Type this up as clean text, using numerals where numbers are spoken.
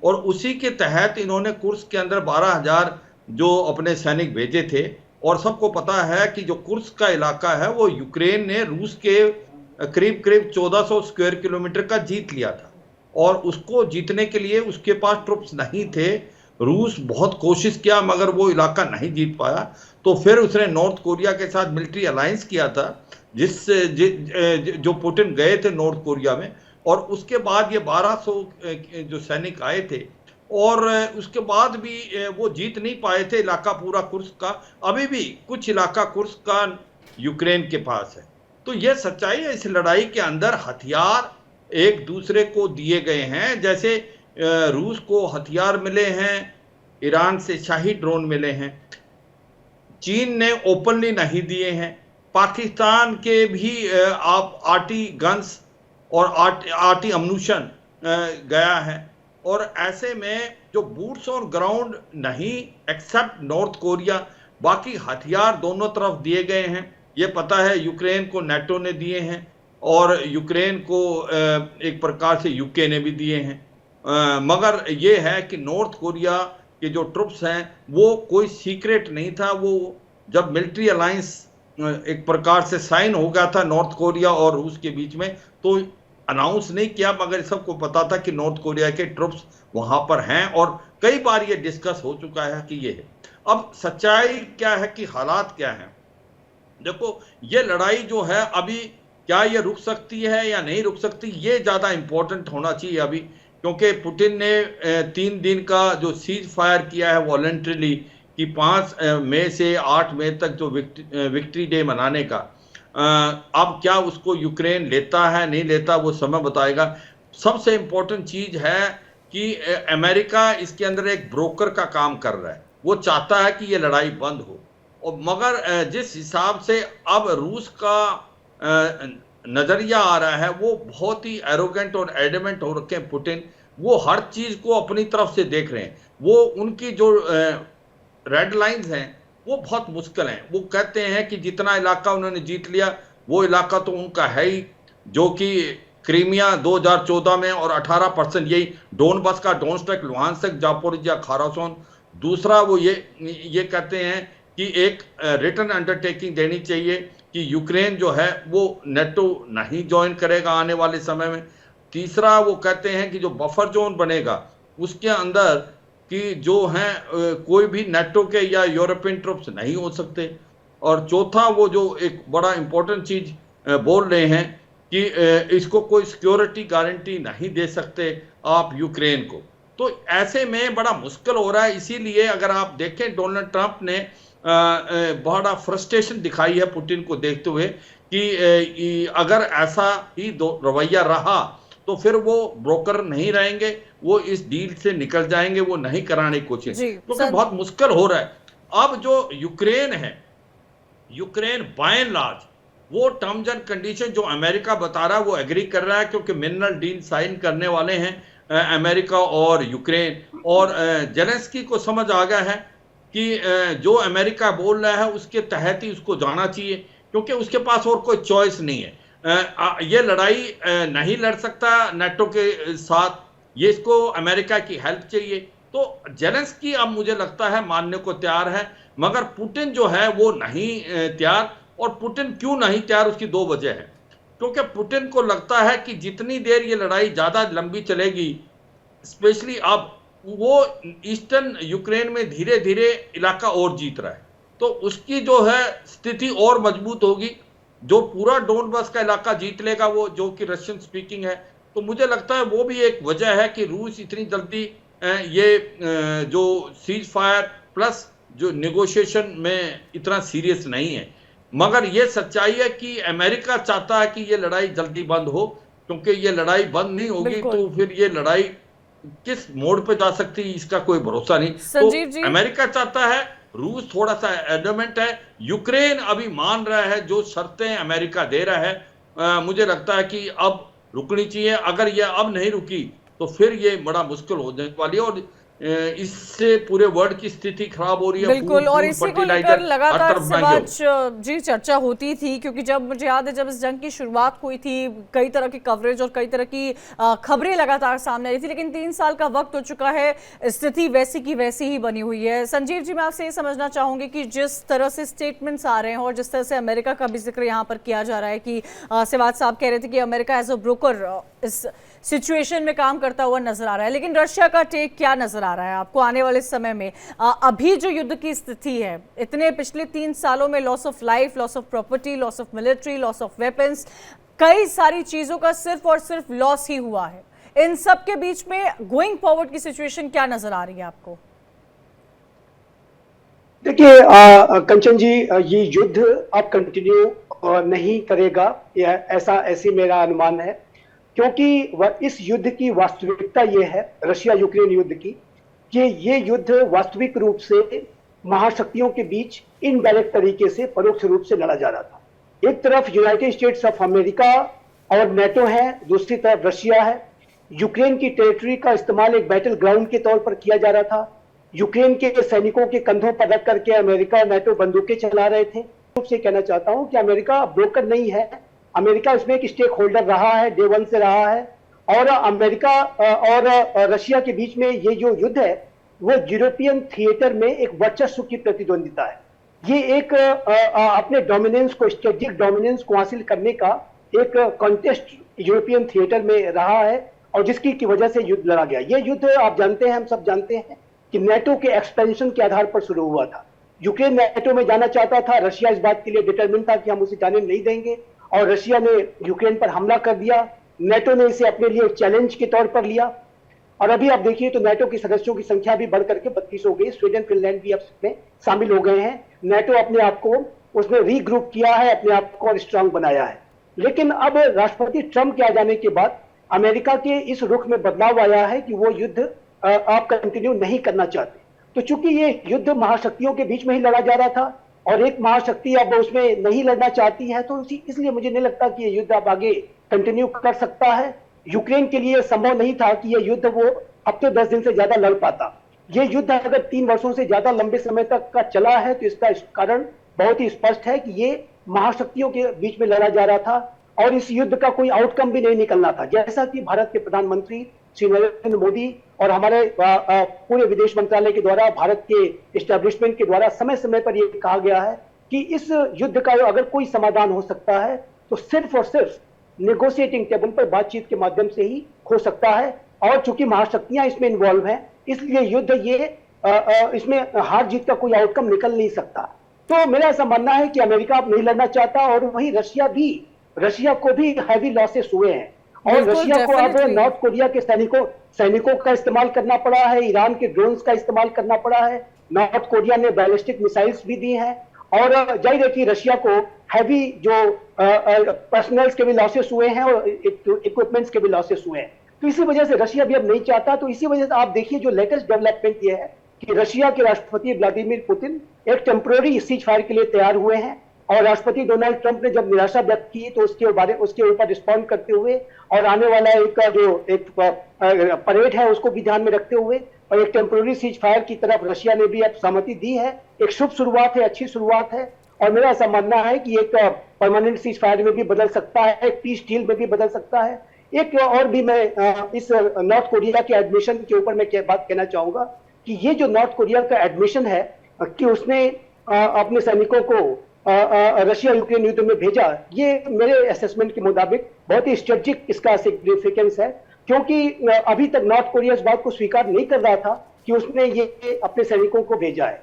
और उसी के तहत इन्होंने कुर्स्क के अंदर 12,000 जो अपने सैनिक भेजे थे। और सबको पता है कि जो कुर्स्क का इलाका है वो यूक्रेन ने रूस के करीब करीब 1400 स्क्वायर किलोमीटर का जीत लिया था, और उसको जीतने के लिए उसके पास ट्रुप्स नहीं थे। रूस बहुत कोशिश किया मगर वो इलाका नहीं जीत पाया। तो फिर उसने नॉर्थ कोरिया के साथ मिलिट्री अलायंस किया था, जिससे जो पुतिन गए थे नॉर्थ कोरिया में, और उसके बाद ये 1200 जो सैनिक आए थे, और उसके बाद भी वो जीत नहीं पाए थे इलाका पूरा कुर्स्क का। अभी भी कुछ इलाका कुर्स्क का यूक्रेन के पास है। तो ये सच्चाई है, इस लड़ाई के अंदर हथियार एक दूसरे को दिए गए हैं। जैसे रूस को हथियार मिले हैं, ईरान से शाही ड्रोन मिले हैं, चीन ने ओपनली नहीं दिए हैं, पाकिस्तान के भी आप आर्टी गन्स और आर्टी अम्यूशन गया है। और ऐसे में जो बूट्स ऑन ग्राउंड नहीं, एक्सेप्ट नॉर्थ कोरिया, बाकी हथियार दोनों तरफ दिए गए हैं। ये पता है यूक्रेन को नेटो ने दिए हैं, और यूक्रेन को एक प्रकार से यूके ने भी दिए हैं। मगर ये है कि नॉर्थ कोरिया के जो ट्रुप्स हैं वो कोई सीक्रेट नहीं था। वो जब मिलिट्री अलायंस एक प्रकार से साइन हो गया था नॉर्थ कोरिया और रूस के बीच में, तो अनाउंस नहीं किया, मगर सबको पता था कि नॉर्थ कोरिया के ट्रुप्स वहां पर हैं, और कई बार ये डिस्कस हो चुका है कि ये है। अब सच्चाई क्या है कि हालात क्या है, देखो ये लड़ाई जो है अभी क्या ये रुक सकती है या नहीं रुक सकती, ये ज्यादा इंपॉर्टेंट होना चाहिए अभी। क्योंकि पुतिन ने 3 दिन का जो सीज फायर किया है वॉलंटरीली, कि 5 मई से 8 मई तक जो विक्ट्री डे मनाने का, अब क्या उसको यूक्रेन लेता है नहीं लेता वो समय बताएगा। सबसे इंपॉर्टेंट चीज है कि अमेरिका इसके अंदर एक ब्रोकर का काम कर रहा है। वो चाहता है कि ये लड़ाई बंद हो, और मगर जिस हिसाब से अब रूस का नजरिया आ रहा है वो बहुत ही एरोगेंट और एडमेंट हो रखे हैं पुतिन। वो हर चीज को अपनी तरफ से देख रहे हैं। वो उनकी जो रेड लाइंस हैं वो बहुत मुश्किल हैं। वो कहते हैं कि जितना इलाका उन्होंने जीत लिया वो इलाका तो उनका है ही, जो कि क्रीमिया 2014 में, और 18% यही डोनबास का, डोनेट्स्क, लुहांस्क, जापोरिजिया, खारासोन। दूसरा वो ये कहते हैं कि एक रिटर्न अंडरटेकिंग देनी चाहिए कि यूक्रेन जो है वो नेटो नहीं ज्वाइन करेगा आने वाले समय में। तीसरा वो कहते हैं कि जो बफर जोन बनेगा उसके अंदर कि जो हैं कोई भी नेटो के या यूरोपियन ट्रुप्स नहीं हो सकते। और चौथा वो जो एक बड़ा इंपॉर्टेंट चीज बोल रहे हैं कि इसको कोई सिक्योरिटी गारंटी नहीं दे सकते आप यूक्रेन को। तो ऐसे में बड़ा मुश्किल हो रहा है। इसीलिए अगर आप देखें डोनाल्ड ट्रंप ने बड़ा फ्रस्ट्रेशन दिखाई है पुतिन को देखते हुए कि अगर ऐसा ही रवैया रहा तो फिर वो ब्रोकर नहीं रहेंगे, वो इस डील से निकल जाएंगे, वो नहीं कराने की कोशिश, क्योंकि बहुत मुश्किल हो रहा है। अब जो यूक्रेन है, यूक्रेन बाय एंड लार्ज वो टर्म्स एंड कंडीशन जो अमेरिका बता रहा है वो एग्री कर रहा है, क्योंकि मिनरल डील साइन करने वाले हैं अमेरिका और यूक्रेन। और जेलेंस्की को समझ आ गया है कि जो अमेरिका बोल रहा है उसके तहत ही उसको जाना चाहिए, क्योंकि उसके पास और कोई चॉइस नहीं है। ये लड़ाई नहीं लड़ सकता नेटो के साथ, ये इसको अमेरिका की हेल्प चाहिए। तो जेलेंस्की अब मुझे लगता है मानने को तैयार है, मगर पुतिन जो है वो नहीं तैयार। और पुतिन क्यों नहीं तैयार, उसकी 2 वजह है। क्योंकि पुतिन को लगता है कि जितनी देर ये लड़ाई ज्यादा लंबी चलेगी, स्पेशली अब वो ईस्टर्न यूक्रेन में धीरे धीरे इलाका और जीत रहा है, तो उसकी जो है स्थिति और मजबूत होगी। जो पूरा डोनबास का इलाका जीत लेगा वो, जो कि रशियन स्पीकिंग है, तो मुझे लगता है वो भी एक वजह है कि रूस इतनी जल्दी ये जो सीज फायर प्लस जो नेगोशिएशन में इतना सीरियस नहीं है। मगर ये सच्चाई है कि अमेरिका चाहता है कि ये लड़ाई जल्दी बंद हो, क्योंकि ये लड़ाई बंद नहीं होगी तो फिर ये लड़ाई किस मोड़ पे जा सकती है इसका कोई भरोसा नहीं। तो अमेरिका चाहता है, रूस थोड़ा सा एडमेंट है, यूक्रेन अभी मान रहा है जो शर्तें अमेरिका दे रहा है। मुझे लगता है कि अब रुकनी चाहिए। अगर ये अब नहीं रुकी तो फिर ये बड़ा मुश्किल हो जाने वाली है। और इससे पूरे वर्ल्ड की स्थिति खराब हो रही है। बिल्कुल, और फूड, इसी को लेकर फर्टिलाइजर हर लगातार तरफ महंगे हो। जी चर्चा होती थी, क्योंकि जब मुझे याद है जब इस जंग की शुरुआत हुई थी, कई तरह की कवरेज और कई तरह की खबरें लगातार सामने आ रही थी, लेकिन 3 साल का वक्त हो चुका है, स्थिति वैसी की वैसी ही बनी हुई है। संजीव जी, मैं आपसे ये समझना चाहूंगी कि जिस तरह से स्टेटमेंट्स आ रहे हैं और जिस तरह से अमेरिका का भी जिक्र यहाँ पर किया जा रहा है कि सिवाज साहब कह रहे थे कि अमेरिका एज अ ब्रोकर इस सिचुएशन में काम करता हुआ नजर आ रहा है, लेकिन रशिया का टेक क्या नजर आ रहा है आपको आने वाले समय में? अभी जो युद्ध की स्थिति है, इतने पिछले 3 सालों में loss of life, loss of property, loss of military, loss of weapons, कई सारी चीजों का सिर्फ और सिर्फ लॉस ही हुआ है। इन सब के बीच में गोइंग फॉरवर्ड की सिचुएशन क्या नजर आ रही है आपको? देखिए कंचन जी, ये युद्ध अब कंटिन्यू नहीं करेगा, ऐसी मेरा अनुमान है, क्योंकि इस युद्ध की वास्तविकता ये है, रशिया यूक्रेन युद्ध की, कि ये युद्ध वास्तविक रूप से महाशक्तियों के बीच इनडायरेक्ट तरीके से, परोक्ष रूप से लड़ा जा रहा था। एक तरफ यूनाइटेड स्टेट्स ऑफ अमेरिका और नेटो है, दूसरी तरफ रशिया है। यूक्रेन की टेरिटरी का इस्तेमाल एक बैटल ग्राउंड के तौर पर किया जा रहा था। यूक्रेन के सैनिकों के कंधों पर रख करके अमेरिका और नेटो बंदूकें चला रहे थे। रूप से कहना चाहता हूं कि अमेरिका ब्रोकर नहीं है, अमेरिका इसमें एक स्टेक होल्डर रहा है, डे वन से रहा है। और अमेरिका और रशिया के बीच में ये जो युद्ध है वो यूरोपियन थिएटर में एक वर्चस्व की प्रतिद्वंदिता है। ये एक अपने डोमिनेंस को, स्ट्रेटेजिक डोमिनेंस को हासिल करने का एक कॉन्टेस्ट यूरोपियन थिएटर में रहा है, और जिसकी की वजह से युद्ध लड़ा गया। ये युद्ध आप जानते हैं, हम सब जानते हैं कि नेटो के एक्सपेंशन के आधार पर शुरू हुआ था। यूक्रेन नेटो में जाना चाहता था, रशिया इस बात के लिए डिटरमिन था कि हम उसे जाने नहीं देंगे, और रशिया ने यूक्रेन पर हमला कर दिया। नेटो ने इसे अपने लिए चैलेंज के तौर पर लिया, और अभी आप देखिए तो नेटो के सदस्यों की संख्या भी बढ़ करके 32 हो गई। स्वीडन, फिनलैंड भी अब में शामिल हो गए हैं। नेटो अपने आप को उसने रीग्रुप किया है, अपने आप को और स्ट्रांग बनाया है। लेकिन अब राष्ट्रपति ट्रंप के आ जाने के बाद अमेरिका के इस रुख में बदलाव आया है कि वो युद्ध आप कंटिन्यू नहीं करना चाहते। तो चूंकि ये युद्ध महाशक्तियों के बीच में ही लड़ा जा रहा था, और एक महाशक्ति अब उसमें नहीं लड़ना चाहती है, तो इसलिए मुझे नहीं लगता कि ये युद्ध अब आगे कंटिन्यू कर सकता है। यूक्रेन के लिए संभव नहीं था कि ये युद्ध वो हफ्ते 10 दिन से ज्यादा लड़ पाता। ये युद्ध अगर 3 वर्षों से ज्यादा लंबे समय तक का चला है, तो इसका कारण बहुत ही स्पष्ट है कि ये महाशक्तियों के बीच में लड़ा जा रहा था, और इस युद्ध का कोई आउटकम भी नहीं निकलना था। जैसा कि भारत के प्रधानमंत्री श्री नरेंद्र मोदी और हमारे पूरे विदेश मंत्रालय के द्वारा, भारत के एस्टेब्लिशमेंट के द्वारा समय समय पर यह कहा गया है कि इस युद्ध का अगर कोई समाधान हो सकता है तो सिर्फ और सिर्फ नेगोशिएटिंग टेबल पर बातचीत के माध्यम से ही हो सकता है। और चूंकि महाशक्तियां इसमें इन्वॉल्व हैं, इसलिए युद्ध इसमें हार जीत का कोई आउटकम निकल नहीं सकता। तो मेरा ऐसा मानना है कि अमेरिका अब नहीं लड़ना चाहता, और वहीं रशिया को भी हैवी लॉसेस हुए हैं, और रशिया को अब नॉर्थ कोरिया के सैनिकों का इस्तेमाल करना पड़ा है, ईरान के ड्रोन्स का इस्तेमाल करना पड़ा है। नॉर्थ कोरिया ने बैलिस्टिक मिसाइल्स भी दी हैं, और जाहिर है कि रशिया को हैवी जो पर्सनल्स के भी लॉसेस हुए हैं और इक्विपमेंट्स के भी लॉसेस हुए हैं। तो इसी वजह से रशिया भी अब नहीं चाहता। तो इसी वजह से आप देखिए जो लेटेस्ट डेवलपमेंट ये है कि रशिया के राष्ट्रपति व्लादिमीर पुतिन एक टेम्पररी सीज फायर के लिए तैयार हुए हैं, और राष्ट्रपति डोनाल्ड ट्रंप ने जब निराशा व्यक्त की तो उसके ऊपर रिस्पॉन्ड करते हुए, और आने वाला एक परेड है उसको भी ध्यान में रखते हुए, और एक टेम्पररी सीज फायर की तरफ रशिया ने भी अब सहमति दी है। एक शुभ शुरुआत है, अच्छी शुरुआत है, और मेरा ऐसा मानना है कि एक परमानेंट सीज फायर में भी बदल सकता है, एक पीस डील में भी बदल सकता है। एक और भी मैं इस नॉर्थ कोरिया के एडमिशन के ऊपर मैं बात कहना चाहूंगा कि ये जो नॉर्थ कोरिया का एडमिशन है कि उसने अपने सैनिकों को रशिया यूक्रेन युद्ध में भेजा, ये मेरे असेसमेंट के मुताबिक बहुत ही स्ट्रेटेजिक इसका सिग्निफिकेंस है, क्योंकि अभी तक नॉर्थ कोरिया इस बात को स्वीकार नहीं कर रहा था कि उसने ये अपने सैनिकों को भेजा है।